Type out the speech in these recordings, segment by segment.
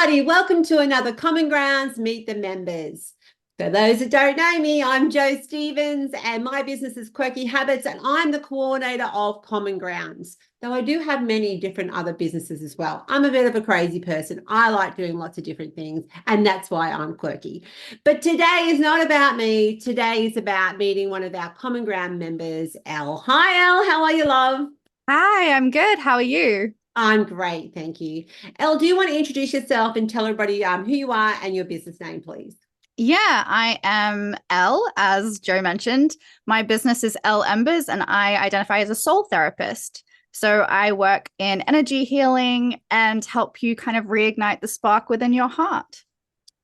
everybody, welcome to another Common Grounds Meet the Members. For those that don't know me, I'm Jo Stevens and my business is Quirky Habits and I'm the coordinator of Common Grounds, though I do have many different other businesses as well. I'm a bit of a crazy person. I like doing lots of different things and that's why I'm quirky. But today is not about me. Today is about meeting one of our Common Ground members, Elle. Hi, Elle. How are you, love? Hi, I'm good. How are you? I'm great, thank you. Elle, do you want to introduce yourself and tell everybody who you are and your business name, please? Yeah, I am Elle, as Joe mentioned. My business is Elle Embers, and I identify as a soul therapist. So I work in energy healing and help you kind of reignite the spark within your heart.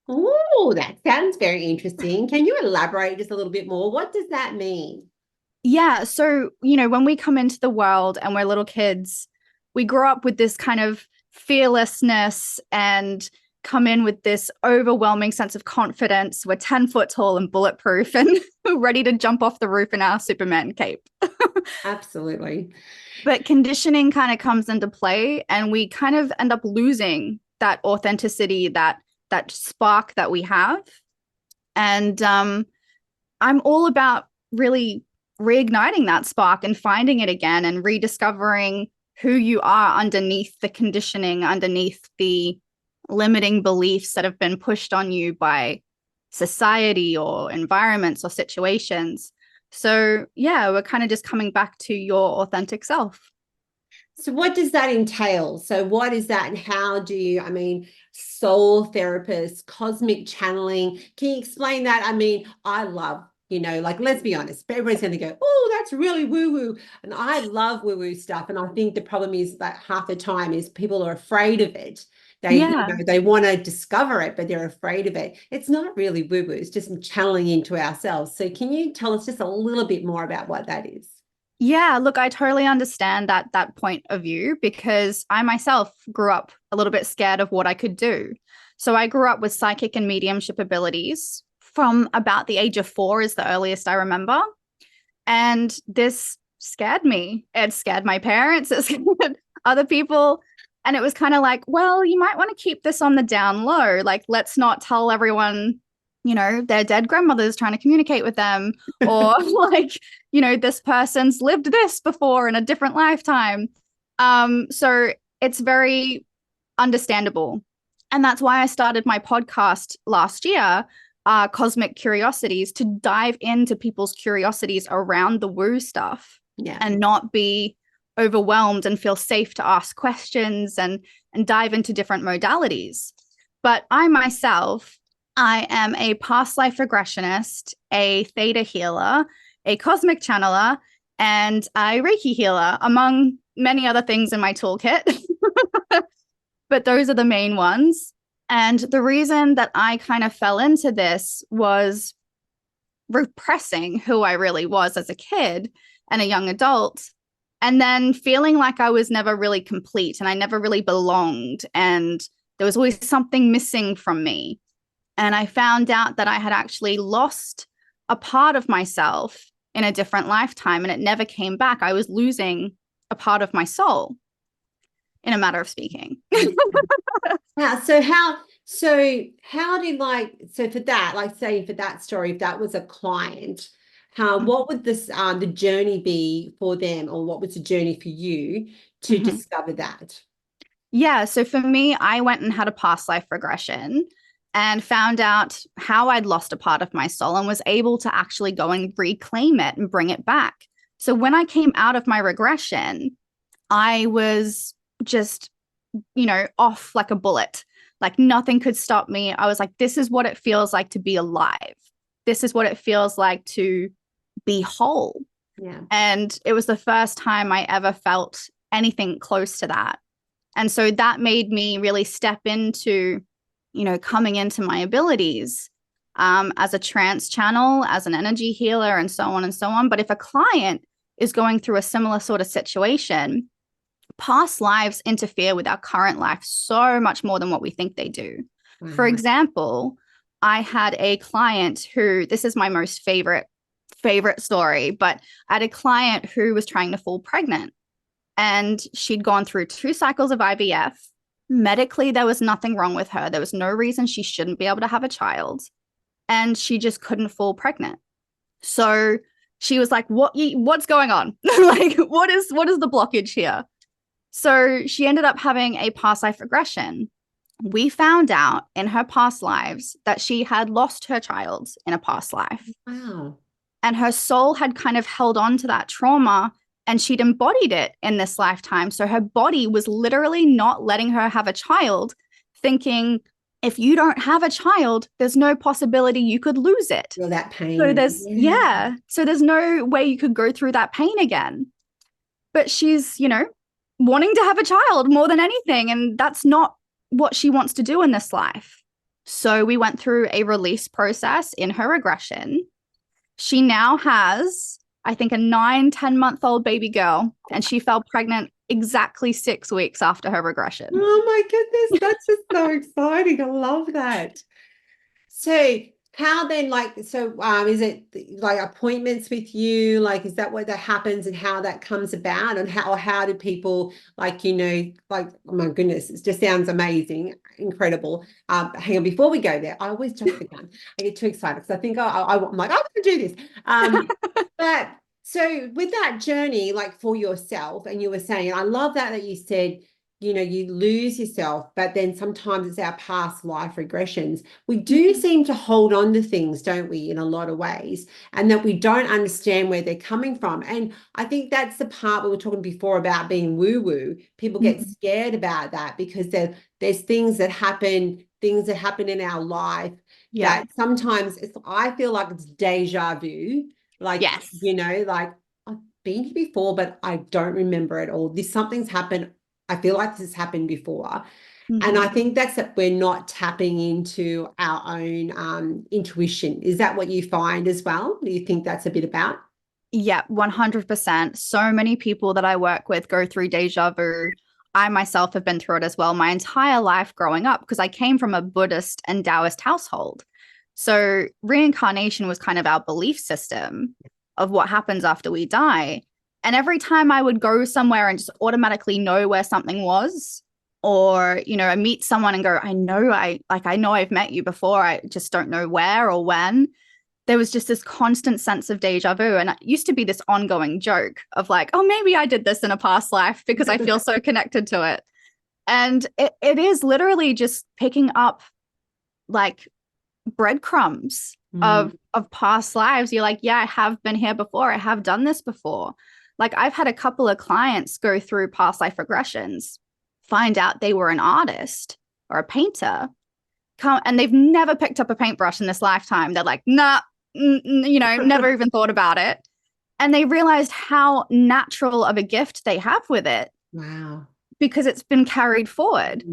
Oh, that sounds very interesting. Can you elaborate just a little bit more? What does that mean? Yeah, so, when we come into the world and we're little kids, we grow up with this kind of fearlessness and come in with this overwhelming sense of confidence. We're 10 foot tall and bulletproof and ready to jump off the roof in our Superman cape. Absolutely. But conditioning kind of comes into play and we kind of end up losing that authenticity, that spark that we have. And I'm all about really reigniting that spark and finding it again and rediscovering who you are underneath the conditioning, underneath the limiting beliefs that have been pushed on you by society or environments or situations. So, yeah, we're kind of just coming back to your authentic self. So what does that entail? So what is that and how do you, soul therapist, cosmic channeling, can you explain that? I love, like, let's be honest, everybody's going to go, oh, that's really woo-woo. And I love woo-woo stuff. And I think the problem is that half the time is people are afraid of it. Yeah. They want to discover it, but they're afraid of it. It's not really woo-woo. It's just channeling into ourselves. So can you tell us just a little bit more about what that is? Yeah, look, I totally understand that point of view because I myself grew up a little bit scared of what I could do. So I grew up with psychic and mediumship abilities from about the age of 4 is the earliest I remember. And this scared me. It scared my parents, it scared other people. And it was kind of like, well, you might want to keep this on the down low. Like, let's not tell everyone, their dead grandmother's trying to communicate with them, or like, this person's lived this before in a different lifetime. So it's very understandable. And that's why I started my podcast last year, Cosmic Curiosities, to dive into people's curiosities around the woo stuff Yeah. and not be overwhelmed and feel safe to ask questions and dive into different modalities. But I myself, I am a past life regressionist, a theta healer, a cosmic channeler, and a Reiki healer, among many other things in my toolkit. But those are the main ones. And the reason that I kind of fell into this was repressing who I really was as a kid and a young adult, and then feeling like I was never really complete and I never really belonged. And there was always something missing from me. And I found out that I had actually lost a part of myself in a different lifetime and it never came back. I was losing a part of my soul, in a matter of speaking. Yeah. So how did so for that, like say for that story, if that was a client, what would the journey be for them, or what was the journey for you to Mhm. discover that? Yeah. So for me, I went and had a past life regression and found out how I'd lost a part of my soul and was able to actually go and reclaim it and bring it back. So when I came out of my regression, I was just, off like a bullet. Like nothing could stop me. I was like, this is what it feels like to be alive. This is what it feels like to be whole. Yeah. And it was the first time I ever felt anything close to that. And so that made me really step into, coming into my abilities as a trance channel, as an energy healer, and so on and so on. But if a client is going through a similar sort of situation, past lives interfere with our current life so much more than what we think they do. For Wow. example, I had a client who, this is my most favorite story, but I had a client who was trying to fall pregnant and she'd gone through 2 cycles of IVF Medically, there was nothing wrong with her. There was no reason she shouldn't be able to have a child. And she just couldn't fall pregnant. So she was like, what's going on? Like, what is the blockage here? So she ended up having a past life regression. We found out in her past lives that she had lost her child in a past life. Wow. And her soul had kind of held on to that trauma and she'd embodied it in this lifetime. So her body was literally not letting her have a child, thinking, if you don't have a child, there's no possibility you could lose it. Feel that pain. So so there's no way you could go through that pain again. But she's, wanting to have a child more than anything. And that's not what she wants to do in this life. So we went through a release process in her regression. She now has, I think, a 9-10-month-old baby girl, and she fell pregnant exactly 6 weeks after her regression. Oh my goodness, that's just so exciting. I love that. So how then, is it like appointments with you? Like, is that what that happens and how that comes about? And how do people oh my goodness, it just sounds amazing, incredible. Hang on, before we go there, I always jump the gun. I get too excited because I think I'm like, I want to do this. But so with that journey, like for yourself, and you were saying, I love that you said, you lose yourself, but then sometimes it's our past life regressions. We do seem to hold on to things, don't we, in a lot of ways, and that we don't understand where they're coming from. And I think that's the part we were talking before about being woo-woo. People get scared about that because there's things that happen in our life that sometimes I feel like it's deja vu. Like, yes. Like I've been here before, but I don't remember it all. Something's happened. I feel like this has happened before. And I think that's that we're not tapping into our own intuition. Is that what you find as well? Do you think that's a bit about? Yeah, 100%. So many people that I work with go through deja vu. I myself have been through it as well my entire life growing up because I came from a Buddhist and Taoist household. So reincarnation was kind of our belief system of what happens after we die. And every time I would go somewhere and just automatically know where something was, or, I meet someone and go, I know I've met you before. I just don't know where or when. There was just this constant sense of deja vu. And it used to be this ongoing joke of like, oh, maybe I did this in a past life because I feel so connected to it. And it is literally just picking up like breadcrumbs of past lives. You're like, yeah, I have been here before. I have done this before. Like I've had a couple of clients go through past life regressions, find out they were an artist or a painter, and they've never picked up a paintbrush in this lifetime. They're like, nah, never even thought about it. And they realized how natural of a gift they have with it. Wow. Because it's been carried forward.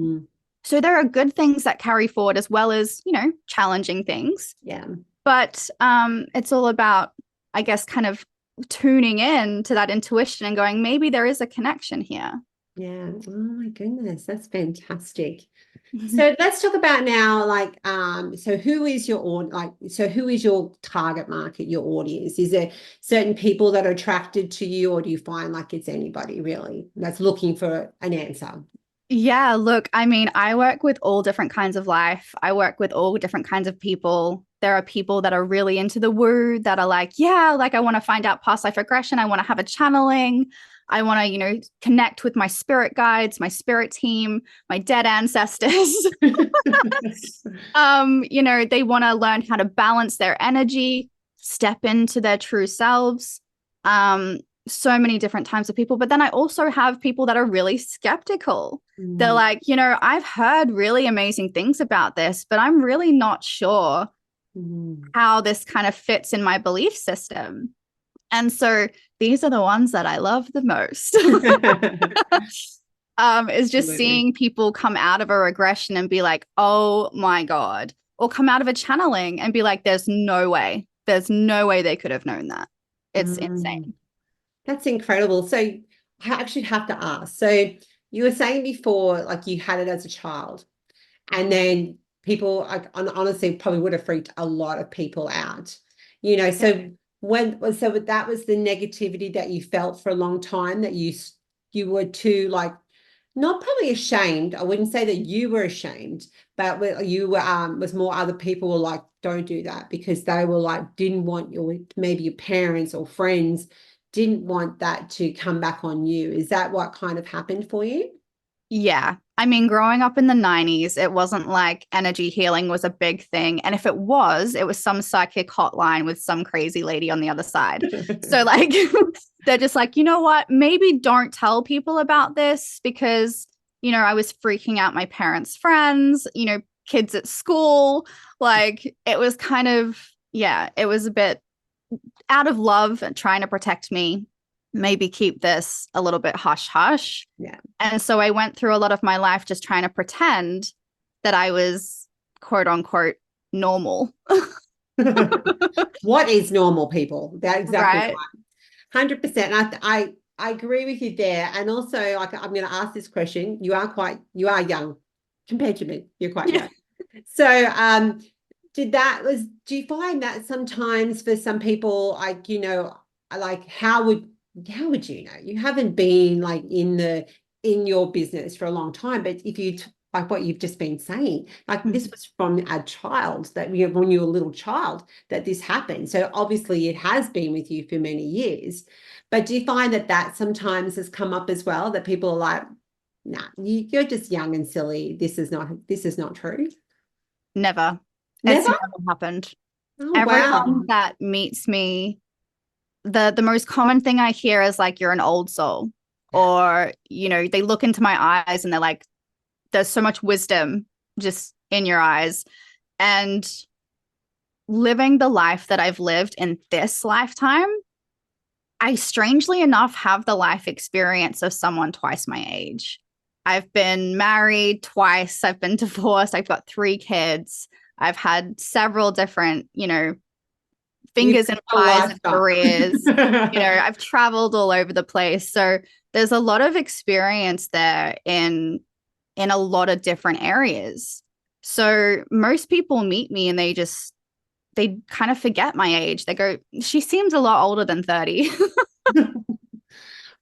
So there are good things that carry forward as well as, challenging things. Yeah. But it's all about, I guess, kind of tuning in to that intuition and going, maybe there is a connection here. Yeah. Oh my goodness, that's fantastic. So let's talk about now, so who is your target market, your audience? Is there certain people that are attracted to you, or do you find like it's anybody really that's looking for an answer? Yeah, look, I mean, I work with all different kinds of life. I work with all different kinds of people. There are people that are really into the woo, that are like, yeah, like I want to find out past life regression. I want to have a channeling. I want to, connect with my spirit guides, my spirit team, my dead ancestors. They want to learn how to balance their energy, step into their true selves. So many different types of people. But then I also have people that are really skeptical. They're like, I've heard really amazing things about this, but I'm really not sure how this kind of fits in my belief system. And so these are the ones that I love the most. Is just seeing people come out of a regression and be like, oh my God, or come out of a channeling and be like, there's no way they could have known that. It's insane. That's incredible. So I actually have to ask. So you were saying before, like you had it as a child, and then people, honestly, probably would have freaked a lot of people out. So that was the negativity that you felt for a long time, that you were too not probably ashamed. I wouldn't say that you were ashamed, but you were was more other people were like, don't do that, because they were like, didn't want your, maybe your parents or friends didn't want that to come back on you. Is that what kind of happened for you? Yeah. I mean, growing up in the 90s, it wasn't like energy healing was a big thing. And if it was some psychic hotline with some crazy lady on the other side. So, like, they're just like, you know what? Maybe don't tell people about this because, I was freaking out my parents' friends, kids at school. Like, it was kind of, yeah, it was a bit out of love and trying to protect me. Maybe keep this a little bit hush hush. Yeah. And so I went through a lot of my life just trying to pretend that I was quote unquote normal. What is normal, people? That exactly Right. right. 100%. I agree with you there. And also, like, I'm going to ask this question. You are young compared to me. You're quite young. So, do you find that sometimes for some people, like, like how would you know? You haven't been like in your business for a long time, but if you like what you've just been saying, like this was from a child that when you were a little child that this happened. So obviously it has been with you for many years. But do you find that sometimes has come up as well, that people are like, nah, you're just young and silly. This is not true. Never. It's Never? never happened. Oh, Everyone wow. that meets me, the most common thing I hear is like, you're an old soul. Or, they look into my eyes and they're like, there's so much wisdom just in your eyes. And living the life that I've lived in this lifetime, I strangely enough have the life experience of someone twice my age. I've been married twice. I've been divorced. I've got 3 kids. I've had several different, You've fingers in got a pies and lifestyle. careers. I've traveled all over the place. So there's a lot of experience there in a lot of different areas. So most people meet me and they kind of forget my age. They go, she seems a lot older than 30.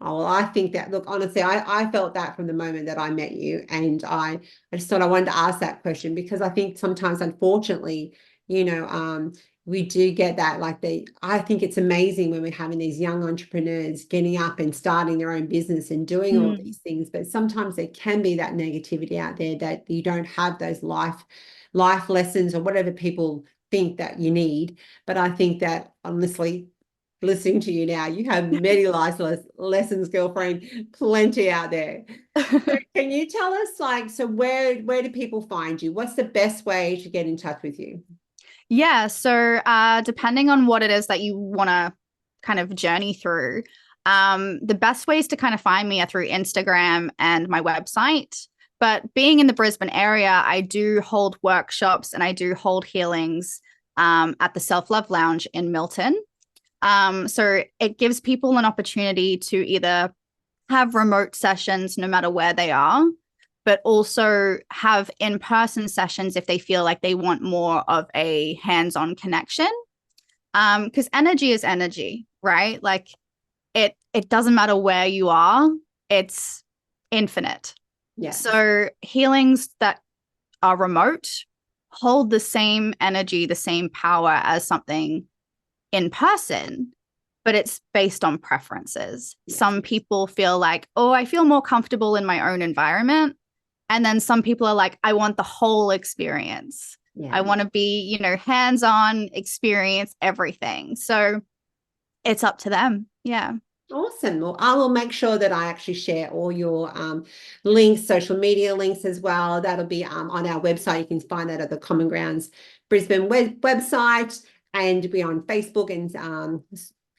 Oh, well, I think that, look, honestly, I felt that from the moment that I met you. And I just thought I wanted to ask that question because I think sometimes, unfortunately, we do get that. Like I think it's amazing when we're having these young entrepreneurs getting up and starting their own business and doing all these things. But sometimes there can be that negativity out there that you don't have those life lessons or whatever people think that you need. But I think that honestly, listening to you now, you have many life lessons, girlfriend, plenty out there. So can you tell us, like, so where do people find you? What's the best way to get in touch with you? Yeah. So depending on what it is that you want to kind of journey through, the best ways to kind of find me are through Instagram and my website. But being in the Brisbane area, I do hold workshops and I do hold healings at the Self Love Lounge in Milton. So it gives people an opportunity to either have remote sessions no matter where they are, but also have in-person sessions if they feel like they want more of a hands-on connection. Because energy is energy, right? Like it doesn't matter where you are, it's infinite. Yeah. So healings that are remote hold the same energy, the same power as something in person, but it's based on preferences. Yes. Some people feel like, oh, I feel more comfortable in my own environment. And then some people are like, I want the whole experience. Yeah. I want to be, hands-on, experience everything. So it's up to them. Yeah. Awesome. Well, I will make sure that I actually share all your links, social media links as well. That'll be on our website. You can find that at the Common Grounds Brisbane website, and we're on Facebook and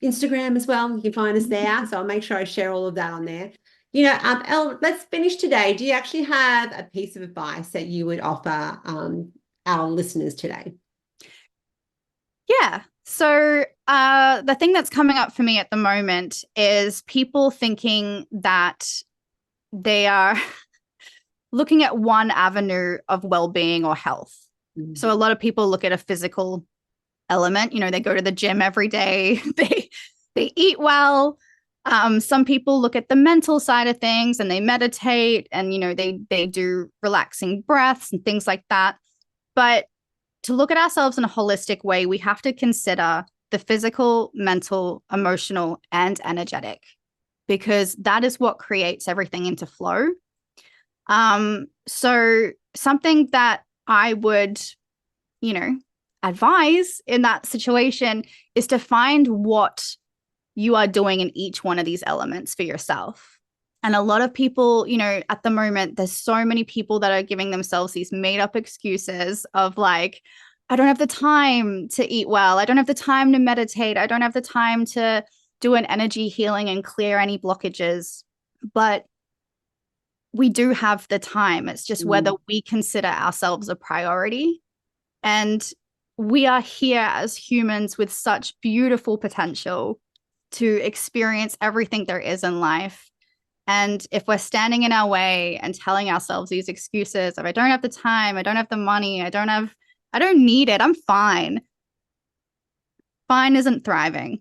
Instagram as well. You can find us there. So I'll make sure I share all of that on there. Elle, let's finish today. Do you actually have a piece of advice that you would offer our listeners today? Yeah. So the thing that's coming up for me at the moment is people thinking that they are looking at one avenue of well-being or health. Mm-hmm. So a lot of people look at a physical element. They go to the gym every day. They eat well. Some people look at the mental side of things and they meditate and, they do relaxing breaths and things like that. But to look at ourselves in a holistic way, we have to consider the physical, mental, emotional, and energetic, because that is what creates everything into flow. So something that I would, advise in that situation is to find what you are doing in each one of these elements for yourself. And a lot of people, at the moment, there's so many people that are giving themselves these made up excuses of like, I don't have the time to eat well. I don't have the time to meditate. I don't have the time to do an energy healing and clear any blockages. But we do have the time. It's just whether we consider ourselves a priority. And we are here as humans with such beautiful potential to experience everything there is in life. And if we're standing in our way and telling ourselves these excuses of, I don't have the time, I don't have the money, I don't need it, I'm fine. Fine isn't thriving.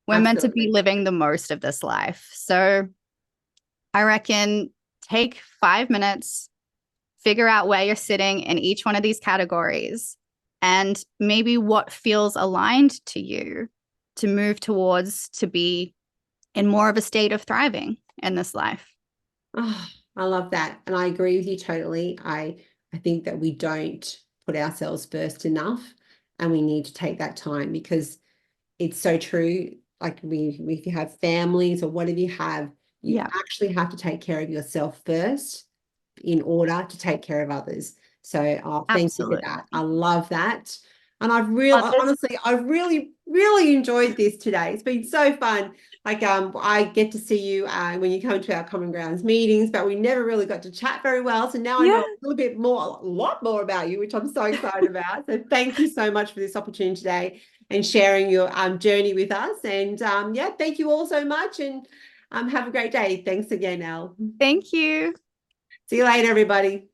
We're meant to be living the most of this life. So I reckon take 5 minutes, figure out where you're sitting in each one of these categories and maybe what feels aligned to you to move towards to be in more of a state of thriving in this life. Oh, I love that. And I agree with you totally. I think that we don't put ourselves first enough, and we need to take that time, because it's so true. Like if you have families or whatever you have, you actually have to take care of yourself first in order to take care of others. So thank you for that. I love that. And I've really enjoyed this today. It's been so fun. Like I get to see you when you come to our Common Grounds meetings, but we never really got to chat very well. So now I know a lot more about you, which I'm so excited about. So thank you so much for this opportunity today and sharing your journey with us. And thank you all so much, and have a great day. Thanks again, Elle. Thank you. See you later, everybody.